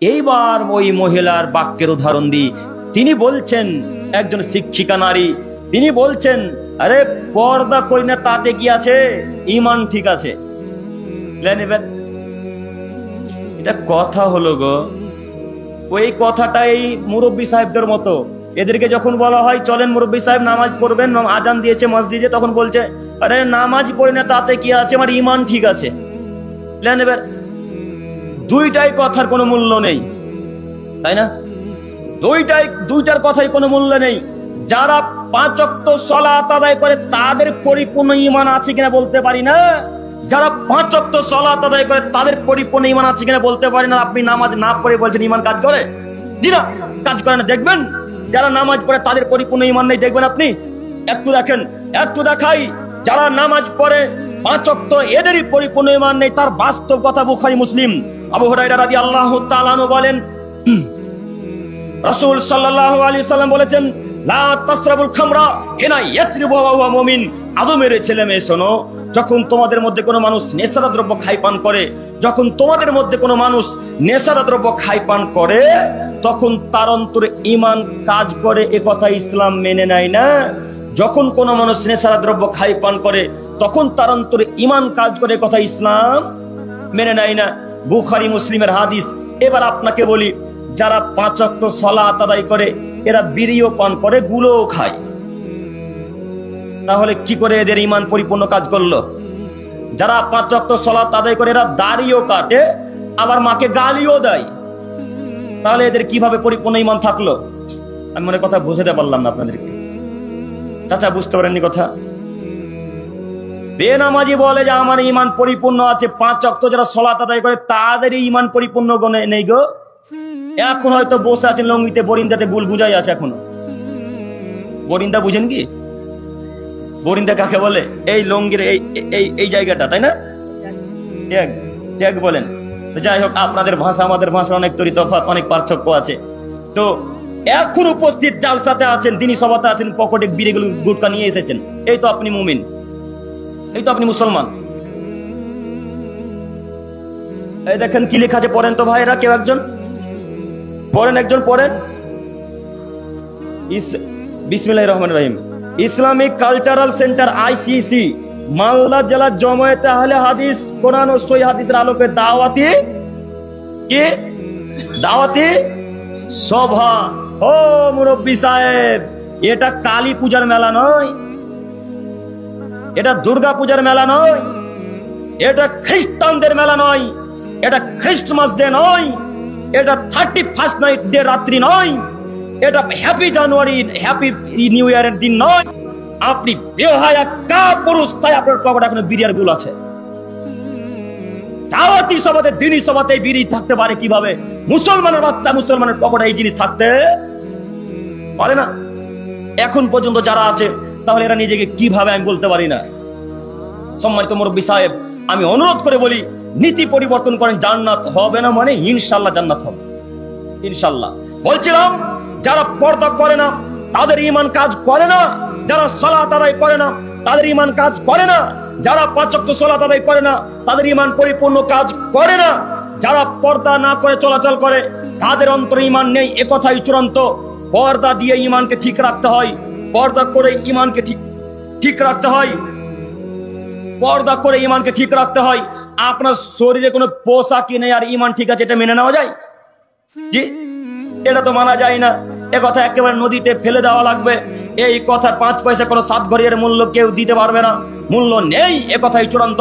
এইবার ওই মহিলার বাক্যের উদাহরণ দিই। তিনি বলছেন, একজন শিক্ষিকা নারী, তিনি বলছেন, আরে পর্দা করি না তাতে কি আছে, ঈমান ঠিক আছে। এটা কথা হলো গো। ওই কথাটাই মুরব্বী সাহেবদের মতো। এদেরকে যখন বলা হয় চলেন মুরব্বী সাহেব নামাজ পড়বেন, আজান দিয়েছে মসজিদে, তখন বলছে আরে নামাজ পড়ি না তাতে কি আছে, আমার ঈমান ঠিক আছে। দুইটাই কথার কোনো মূল্য নেই, তাই না? দুইটার কথাই কোনো মূল্য নেই। যারা 5 ওয়াক্ত সালাত আদায় করে তাদের পরিপূর্ণ ঈমান আছে কিনা বলতে পারি না। যারা 5 ওয়াক্ত সালাত আদায় করে তাদের পরিপূর্ণ ঈমান আছে কিনা বলতে পারি না। আপনি নামাজ না পড়ে বলছেন ঈমান কাজ করে? জি না, কাজ করে না। দেখবেন যারা নামাজ পড়ে তাদের পরিপূর্ণ ঈমান নেই, দেখবেন আপনি। একটু দেখেন, একটু দেখাই। যারা নামাজ পড়ে 5 ওয়াক্ত এদেরই পরিপূর্ণ ঈমান নেই, তার বাস্তব কথা বুখারী মুসলিম। আবু হুরায়রা রাদিয়াল্লাহু তাআলা আনহু বলেন, রাসূল সাল্লাল্লাহু আলাইহি সাল্লাম বলেছেন, লা তাসরাবুল খামরা হিনা ইয়াসরিবু ওয়া হুয়া মুমিন। আদমের ছেলে মেয়ে শোনো, যখন তোমাদের মধ্যে কোনো মানুষ নেশাদা দ্রব্য খাই পান করে, যখন তোমাদের মধ্যে কোনো মানুষ নেশাদা দ্রব্য খাই পান করে, তখন তার অন্তরে ঈমান কাজ করে, এ কথা ইসলাম মেনে নেয় না। যখন কোনো মানুষ নেশাদা দ্রব্য খাই পান করে তখন তার অন্তরে ঈমান কাজ করে, কথা ইসলাম মেনে নেয় না। বুখারী মুসলিমের হাদিস। এবার আপনাকে বলি, যারা 5 ওয়াক্ত সালাত আদায় করে এরা বিড়িও পান করে, গুলোও খায়, তাহলে কি করে এদের ঈমান পরিপূর্ণ কাজ করলো? যারা 5 ওয়াক্ত সালাত আদায় করে এরা দাড়িও কাটে, আবার মাকে গালিও দেয়, তাহলে এদের কিভাবে পরিপূর্ণ ঈমান থাকলো? আমি মনে কথা বুঝাতে পারলাম না আপনাদেরকে। চাচা বুঝতে পারেননি কথা? বেনামাজি বলে যে আমার ঈমান পরিপূর্ণ আছে, 5 ওয়াক্ত যারা সালাত আদায় করে তাদের ঈমান পরিপূর্ণ নেই গো। এখন হয়তো বসে আছেন লঙ্গিতে, বরিন্দাতে বুল বুঝাই আছে এখনো। বরিন্দা বুঝেন কি? বরিন্দা কাকে বলে? এই লঙ্গির এই জায়গাটা, তাই না? ট্যাগ বলেন। যাই হোক, আপনাদের ভাষা আমাদের ভাষা অনেক তফাৎ, অনেক পার্থক্য আছে। তো এখন উপস্থিত জালসাতে আছেন, দিনী সভাতে আছেন, পকেটে বিড়িগুলো গুটকা নিয়ে এসেছেন, এই তো আপনি মুমিন, এই তো আপনি মুসলমান। এই দেখেন কি লেখা আছে, পড়েন তো ভাইরা, কেউ একজন পড়েন, একজন পড়েন। বিসমিল্লাহির রহমানির রহিম। Islamic cultural centre ICC Malda জেলা জমায়েতে আহলে হাদিস কোরআন ও সহিহ হাদিসের আলোকে দাওয়াতি সভা। ও মুরব্বী সাহেব, এটা কালী পূজার মেলা নয়, এটা দুর্গা পূজার মেলা নয়, এটা খ্রিস্টানদের মেলা নয়, এটা খ্রিস্টমাস ডে নয়, এটা 31st নাইট ডে রাত্রি নয়, এটা হ্যাপি জানুয়ারি হ্যাপি নিউ ইয়ারের দিন নয়। আপনি বেহায়া কাপুরুষ, তাই আপনার পকেটে এখনো বিড়ির গুল আছে। দাওয়াতি সভাতে, দিনী সভাতে বিড়ি থাকতে পারে কিভাবে? মুসলমানের বাচ্চা, মুসলমানের পকেটে এই জিনিস থাকতে পারে না। এখন পর্যন্ত যারা আছে, তাহলে এরা নিজেকে কিভাবে, আমি বলতে পারি না। সম্মানিত মুরব্বী সাহেব, আমি অনুরোধ করে বলি, নীতি পরিবর্তন করেন। জান্নাত হবে না মানে ইনশাআল্লাহ জান্নাত হবে, ইনশাআল্লাহ। বলছিলাম, যারা পর্দা করে না তাদের ঈমান কাজ করে না, যারা সালাত আদায় করে না তাদের ঈমান কাজ করে না, যারা 5 ওয়াক্ত সালাত আদায় করে না তাদের ঈমান পরিপূর্ণ কাজ করে না, যারা পর্দা না করে চলাচল করে তাদের অন্তরে ঈমান নেই, এ কথাই চূড়ান্ত। পর্দা দিয়ে ঈমানকে ঠিক রাখতে হয়, পর্দা করে ঈমানকে ঠিক রাখতে হয়, পর্দা করে ঈমানকে ঠিক রাখতে হয়। আপনার শরীরে কোনো পোশাকই নেই আর ঈমান ঠিক আছে, এটা মেনে নেওয়া যায়? জি, এটা তো মানা যায় না। এ কথা একেবারে নদীতে ফেলে দেওয়া লাগবে। এই কথার 5 পয়সা কোনো সাত ঘরের মূল্য কেউ দিতে পারবে না, মূল্য নেই, এ কথাই চূড়ান্ত।